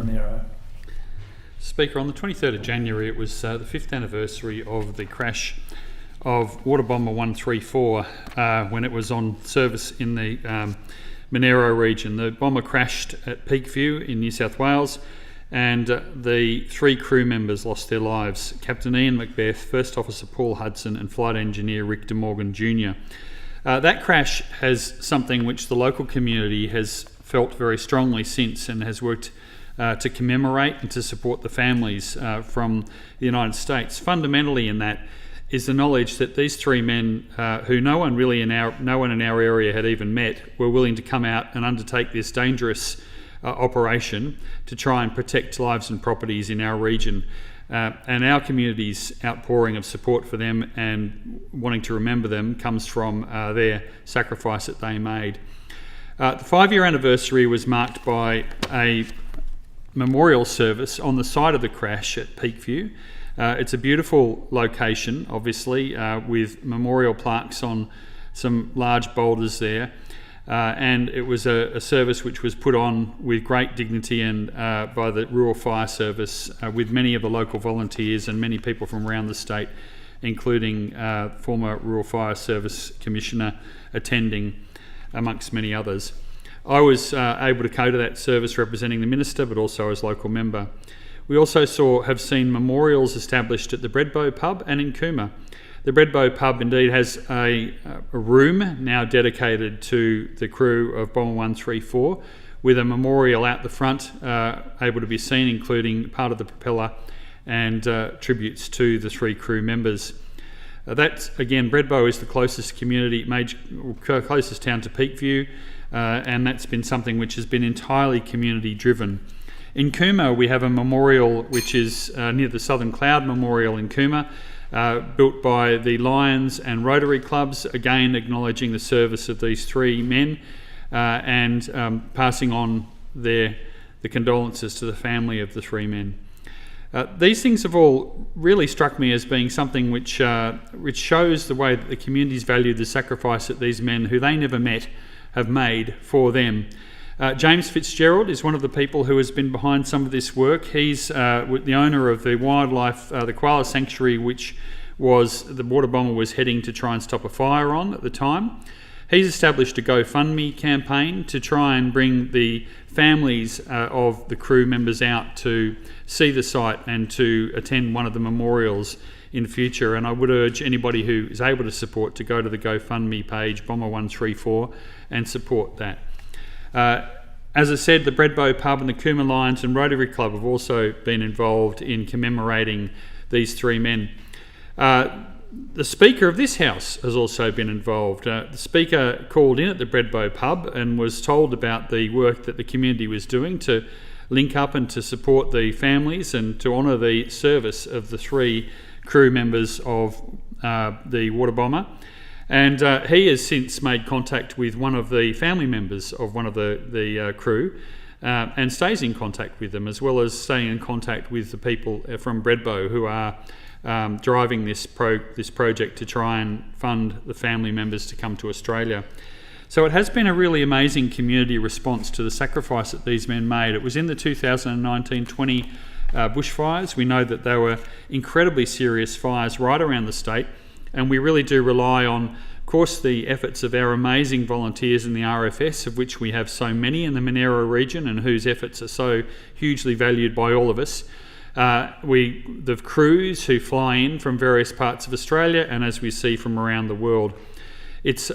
Monero. Speaker, on the 23rd of January, it was the 5th anniversary of the crash of Water Bomber 134 when it was on service in the Monero region. The bomber crashed at Peakview in New South Wales, and the 3 crew members lost their lives: Captain Ian Macbeth, First Officer Paul Hudson and Flight Engineer Rick De Morgan Jr. That crash has something which the local community has felt very strongly since, and has worked to commemorate and to support the families from the United States. Fundamentally in that is the knowledge that these 3 men, who no one in our area had even met, were willing to come out and undertake this dangerous operation to try and protect lives and properties in our region. And our community's outpouring of support for them and wanting to remember them comes from their sacrifice that they made. The 5-year anniversary was marked by a memorial service on the site of the crash at Peakview. It's a beautiful location, obviously, with memorial plaques on some large boulders there. And it was a service which was put on with great dignity and by the Rural Fire Service, with many of the local volunteers and many people from around the state, including former Rural Fire Service Commissioner attending, amongst many others. I was able to go to that service representing the Minister, but also as local member. We also have seen memorials established at the Breadbow Pub and in Cooma. The Breadbow Pub indeed has a room now dedicated to the crew of Bomber 134, with a memorial out the front able to be seen, including part of the propeller and tributes to the 3 crew members. Breadbow is the closest closest town to Peakview, and that's been something which has been entirely community driven. In Cooma, we have a memorial which is near the Southern Cloud Memorial in Cooma, built by the Lions and Rotary Clubs, again acknowledging the service of these 3 men and passing on the condolences to the family of the 3 men. These things have all really struck me as being something which shows the way that the communities value the sacrifice that these men, who they never met, have made for them. James Fitzgerald is one of the people who has been behind some of this work. He's the owner of the wildlife, the Koala Sanctuary, which the water bomber was heading to try and stop a fire on at the time. He's established a GoFundMe campaign to try and bring the families of the crew members out to see the site and to attend one of the memorials in future. And I would urge anybody who is able to support to go to the GoFundMe page, Bomber 134, and support that. As I said, the Breadbow Pub and the Cooma Lions and Rotary Club have also been involved in commemorating these 3 men. The Speaker of this House has also been involved. The Speaker called in at the Breadbow Pub and was told about the work that the community was doing to link up and to support the families and to honour the service of the 3 crew members of the water bomber. And he has since made contact with one of the family members of one of the crew and stays in contact with them, as well as staying in contact with the people from Breadbow who are driving this project to try and fund the family members to come to Australia. So it has been a really amazing community response to the sacrifice that these men made. It was in the 2019-20 bushfires. We know that they were incredibly serious fires right around the state, and we really do rely on, of course, the efforts of our amazing volunteers in the RFS, of which we have so many in the Monero region and whose efforts are so hugely valued by all of us. The crews who fly in from various parts of Australia, and as we see from around the world. It's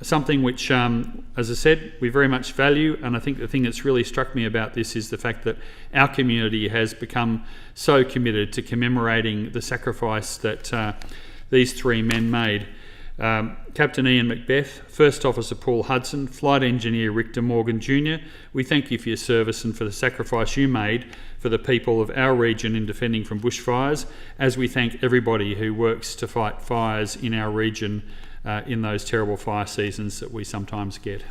something which, as I said, we very much value, and I think the thing that's really struck me about this is the fact that our community has become so committed to commemorating the sacrifice that these 3 men made. Captain Ian Macbeth, First Officer Paul Hudson, Flight Engineer Rick De Morgan Jr., we thank you for your service and for the sacrifice you made for the people of our region in defending from bushfires, as we thank everybody who works to fight fires in our region in those terrible fire seasons that we sometimes get.